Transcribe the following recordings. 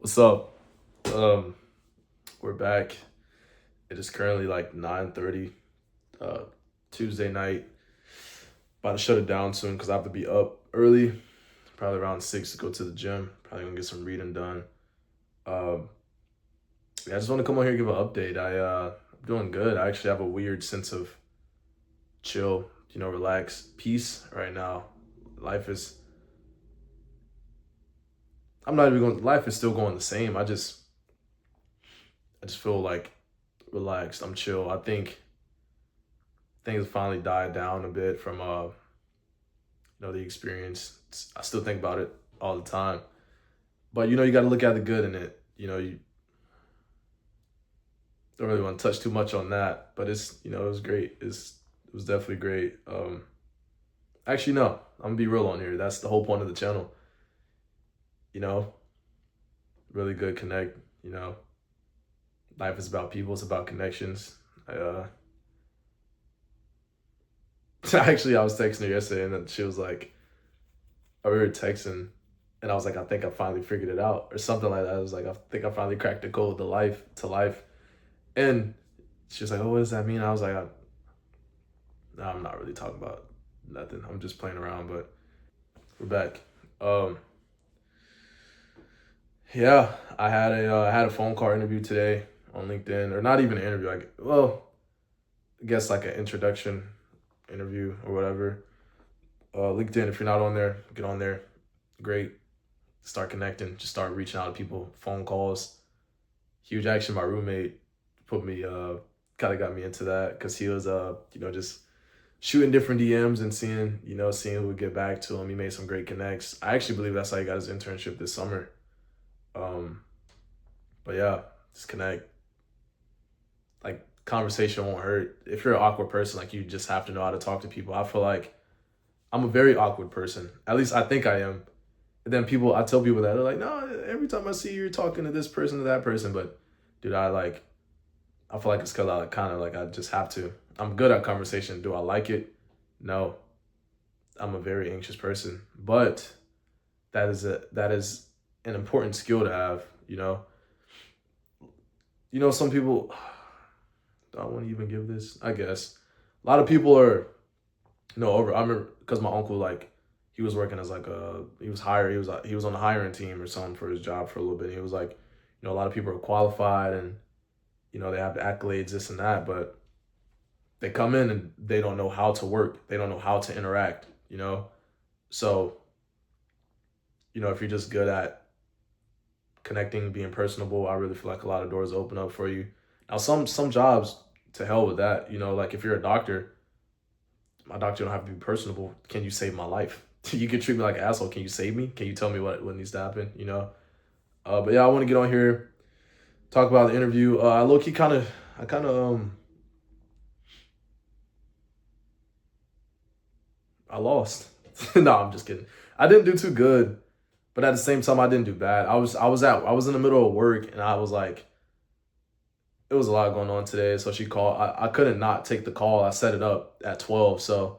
What's up? Um, we're back. It is currently like 9:30, uh, Tuesday night. About to shut it down soon because I have to be up early, probably around 6 to go to the gym. Probably gonna get some reading done. Um, yeah, I just want to come on here and give an update. I'm doing good. I actually have a weird sense of chill, relax, peace right now. Life is. I'm not even going. Life is still going the same. I just feel like relaxed. I'm chill. I think things finally died down a bit from the experience. I still think about it all the time. But you got to look at the good in it. You don't really want to touch too much on that, but it was great. It was definitely great. Actually no, I'm gonna be real on here. That's the whole point of the channel. You know, really good connect, life is about people, it's about connections. Actually I was texting her yesterday and then she was like, we were texting and I was like, I think I finally figured it out or something like that. I was like, I think I finally cracked the code to life. And she was like, oh, what does that mean? I was like, no, I'm not really talking about nothing. I'm just playing around, but we're back. Um, yeah, I had a phone call interview today on LinkedIn, or not even an interview. I guess like an introduction interview or whatever. LinkedIn, if you're not on there, get on there. Great. Start connecting. Just start reaching out to people. Phone calls. Huge action. My roommate put me kind of got me into that because he was just shooting different DMs and seeing who would get back to him. He made some great connects. I actually believe that's how he got his internship this summer. Um, but yeah, just connect. Like conversation won't hurt. If you're an awkward person, like you just have to know how to talk to people. I feel like I'm a very awkward person. At least I think I am. And then I tell people that they're like, no, every time I see you, you're talking to this person to that person. But dude, I feel like it's because I kind of like I just have to. I'm good at conversation. Do I like it? No, I'm a very anxious person, but that is an important skill to have. Some people. Do I want to even give this? I guess a lot of people are over. I remember because my uncle he was working as he was hired. He was on the hiring team or something for his job for a little bit. And he was like, a lot of people are qualified and they have the accolades, this and that, but they come in and they don't know how to work. They don't know how to interact. So if you're just good at connecting, being personable, I really feel like a lot of doors open up for you. Now, some jobs, to hell with that. Like if you're a doctor, my doctor don't have to be personable. Can you save my life? You can treat me like an asshole. Can you save me? Can you tell me what needs to happen? But yeah, I want to get on here, talk about the interview. I kind of I lost. No, I'm just kidding. I didn't do too good, but at the same time, I didn't do bad. I was in the middle of work, and I was like, it was a lot going on today. So she called. I couldn't not take the call. I set it up at 12, so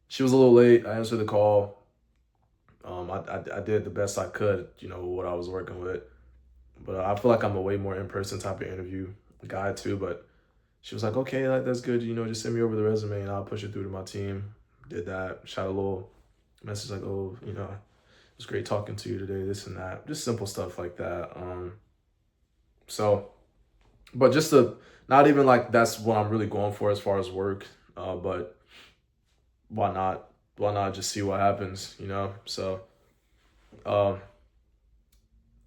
she was a little late. I answered the call. I did the best I could, what I was working with. But I feel like I'm a way more in person type of interview guy too. But she was like, okay, that's good. Just send me over the resume and I'll push it through to my team. Did that. Shot a little message like, oh, it was great talking to you today. This and that. Just simple stuff like that. So, but just to not even like that's what I'm really going for as far as work. But why not? Why not just see what happens? So, um,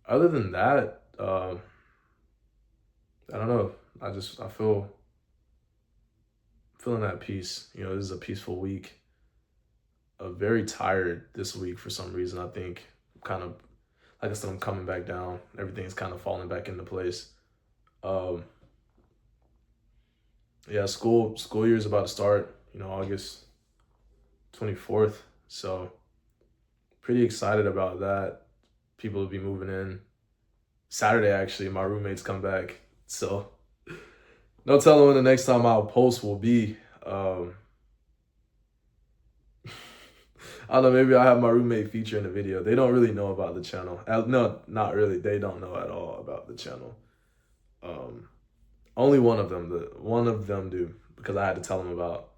other than that, I don't know. I feeling at peace. This is a peaceful week. Very tired this week for some reason. I think kind of like I said, I'm coming back down. Everything's kind of falling back into place. Um, yeah, school year is about to start. August 24th. So pretty excited about that. People will be moving in. Saturday actually, my roommates come back. So no telling when the next time I'll post will be. Um, don't know, maybe I have my roommate feature in the video. They don't really know about the channel. No, not really. They don't know at all about the channel. Um, Only one of them do, because I had to tell them about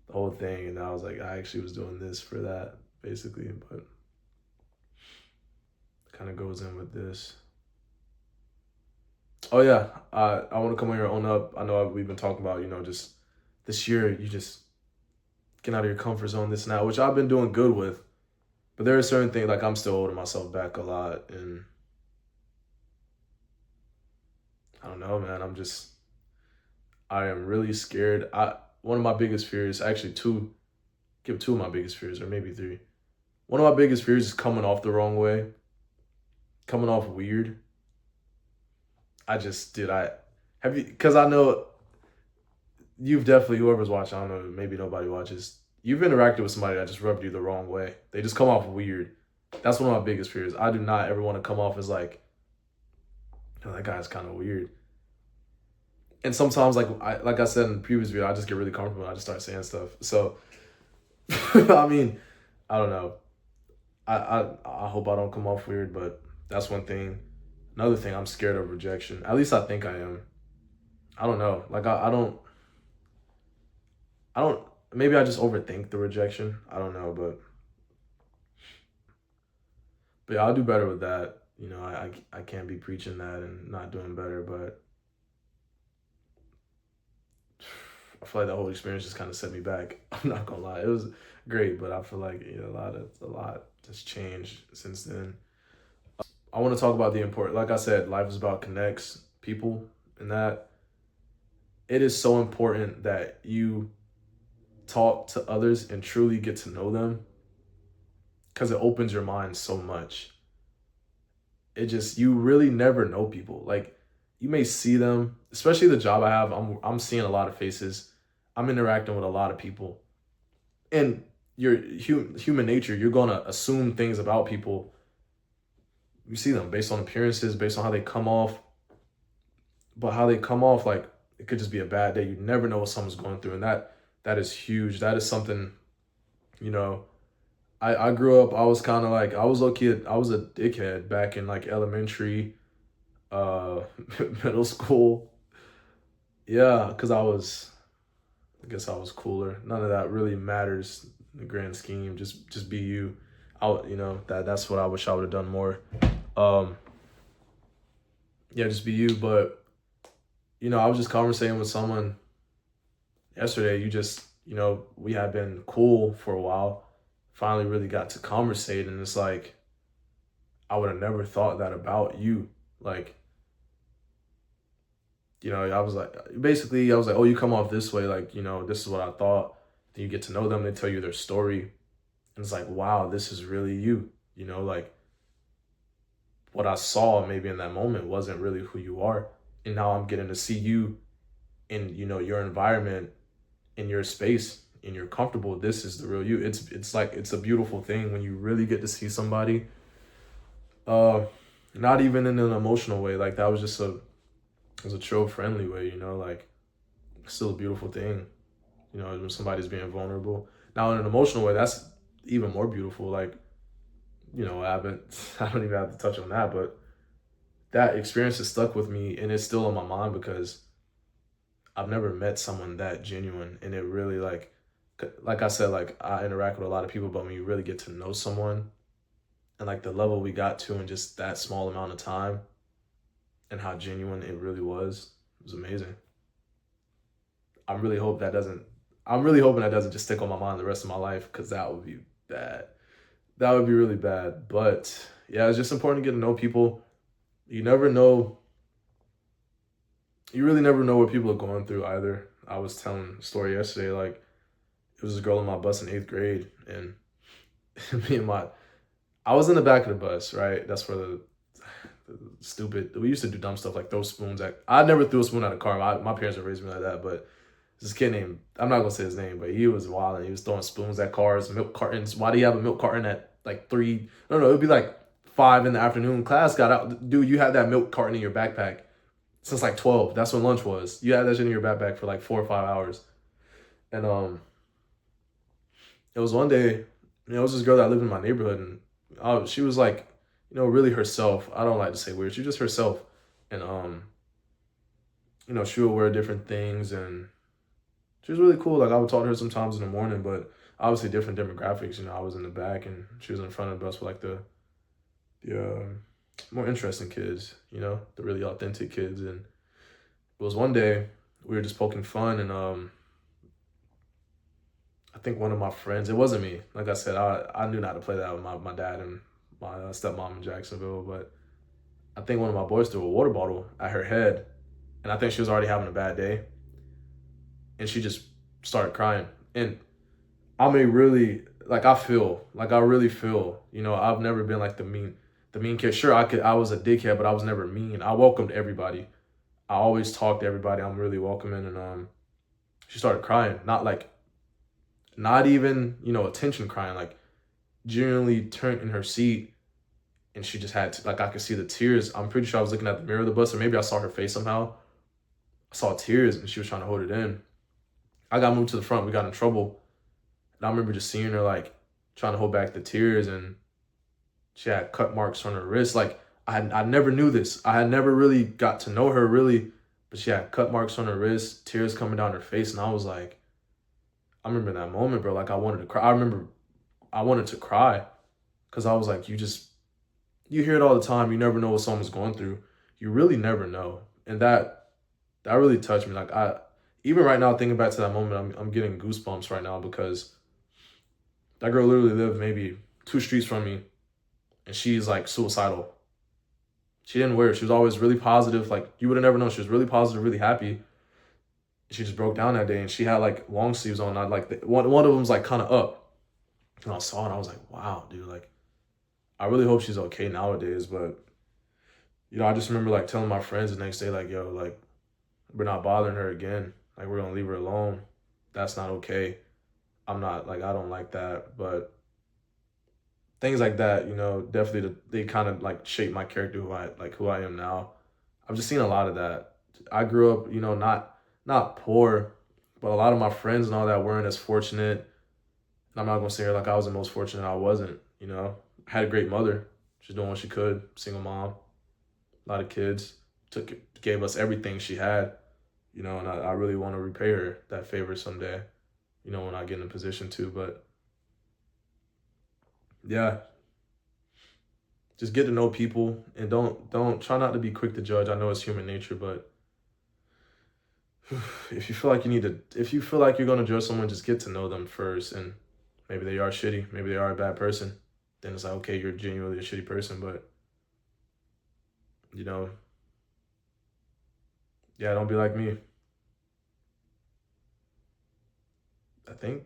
the whole thing, and I was like, I actually was doing this for that, basically, but kind of goes in with this. Oh yeah, I want to come on here and own up. I know we've been talking about, just this year, you just get out of your comfort zone, this and that, which I've been doing good with. But there are certain things, like I'm still holding myself back a lot, and I don't know, man. I am really scared. One of my biggest fears, actually two of my biggest fears, or maybe three. One of my biggest fears is coming off the wrong way, coming off weird. I have you, because I know you've definitely, whoever's watching, I don't know, maybe nobody watches. You've interacted with somebody that just rubbed you the wrong way. They just come off weird. That's one of my biggest fears. I do not ever want to come off as like, oh, that guy's kind of weird. And sometimes, like I said in the previous video, I just get really comfortable and I just start saying stuff. So, I mean, I don't know. I hope I don't come off weird, but that's one thing. Another thing, I'm scared of rejection. At least I think I am. I don't know. Like I don't. Maybe I just overthink the rejection. I don't know, but yeah, I'll do better with that. I can't be preaching that and not doing better, but I feel like the whole experience just kind of set me back. I'm not gonna lie, it was great, but I feel like a lot has changed since then. I want to talk about the important. Like I said, life is about connects, people, and that it is so important that you talk to others and truly get to know them, because it opens your mind so much. You really never know people. Like, you may see them, especially the job I have. I'm seeing a lot of faces. I'm interacting with a lot of people, and your human nature, you're gonna assume things about people. You see them based on appearances, based on how they come off. But how they come off, like, it could just be a bad day. You never know what someone's going through, and that is huge. That is something, you know. I grew up. I was kind of like, I was low key. I was a dickhead back in like elementary, uh, middle school. Yeah, because I guess I was cooler. None of that really matters in the grand scheme. Just be you. That's what I wish I would have done more. Um, yeah, just be you. But I was just conversating with someone yesterday. We had been cool for a while. Finally, really got to conversate, and it's like, I would have never thought that about you. Like, I was like, basically, I was like, oh, you come off this way, like, this is what I thought. Then you get to know them, they tell you their story, and it's like, wow, this is really you. Like, what I saw maybe in that moment wasn't really who you are, and now I'm getting to see you in your environment, in your space, and you're comfortable. This is the real you. It's like, it's a beautiful thing when you really get to see somebody. Not even in an emotional way. Like, that was just it was a chill, friendly way. Like, still a beautiful thing. When somebody's being vulnerable. Now, in an emotional way, that's even more beautiful. Like, I don't even have to touch on that, but that experience has stuck with me, and it's still in my mind because I've never met someone that genuine, and it really, like I said, like, I interact with a lot of people, but when you really get to know someone, and like the level we got to in just that small amount of time, and how genuine it really was amazing. I'm really hoping that doesn't just stick on my mind the rest of my life, because that would be bad. That would be really bad. But yeah, it's just important to get to know people. You never know. You really never know what people are going through either. I was telling a story yesterday, like, it was this girl on my bus in 8th grade, and I was in the back of the bus, right? That's where the stupid, we used to do dumb stuff like throw spoons I never threw a spoon at a car. My parents would raise me like that, but this kid named, I'm not gonna say his name, but he was wild, and he was throwing spoons at cars, milk cartons. Why do you have a milk carton at like 3? No, it would be like 5 in the afternoon. Class got out. Dude, you had that milk carton in your backpack since like 12. That's when lunch was. You had that shit in your backpack for like 4 or 5 hours. And it was one day, it was this girl that lived in my neighborhood, and she was like, really herself. I don't like to say weird. She was just herself, and she would wear different things, and she was really cool. Like I would talk to her sometimes in the morning, but obviously different demographics. I was in the back, and she was in front of the bus with like the more interesting kids. The really authentic kids. And it was one day we were just poking fun, and I think one of my friends. It wasn't me. Like I said, I knew not to play that with my dad and my stepmom in Jacksonville, but I think one of my boys threw a water bottle at her head, and I think she was already having a bad day, and she just started crying. And I mean, really, like I really feel. I've never been like the mean kid. Sure, I was a dickhead, but I was never mean. I welcomed everybody. I always talked to everybody. I'm really welcoming, and she started crying. Not even attention crying, like genuinely turned in her seat, and she just had to, like I could see the tears. I'm pretty sure I was looking at the mirror of the bus, or maybe I saw her face somehow. I saw tears, and she was trying to hold it in. I got moved to the front. We got in trouble, and I remember just seeing her like trying to hold back the tears, and she had cut marks on her wrist. Like I never knew this. I had never really got to know her really, but she had cut marks on her wrist, tears coming down her face, and I was like, I remember that moment, bro. Like I wanted to cry. I remember I wanted to cry because I was like, you hear it all the time. You never know what someone's going through. You really never know, and that really touched me. Like even right now thinking back to that moment, I'm getting goosebumps right now because that girl literally lived maybe 2 streets from me, and she's like suicidal. She didn't wear it. She was always really positive. Like you would have never known. She was really positive, really happy. She just broke down that day, and she had like long sleeves on. I like one of them's like kind of up, and I saw it. And I was like, wow, dude. Like I really hope she's okay nowadays. But I just remember like telling my friends the next day, like, yo, like we're not bothering her again. Like we're gonna leave her alone. That's not okay. I'm not like I don't like that, but things like that, definitely they kind of like shape my character, who I am now. I've just seen a lot of that. I grew up, not poor, but a lot of my friends and all that weren't as fortunate. And I'm not gonna say like I was the most fortunate. I wasn't. I had a great mother. She's doing what she could. Single mom, a lot of kids. Gave us everything she had. And I really want to repay her that favor someday. When I get in a position to. But yeah, just get to know people and don't try not to be quick to judge. I know it's human nature, but if you feel like you're gonna judge someone, just get to know them first. And maybe they are shitty, maybe they are a bad person. Then it's like, okay, you're genuinely a shitty person, but you know, yeah, don't be like me. I think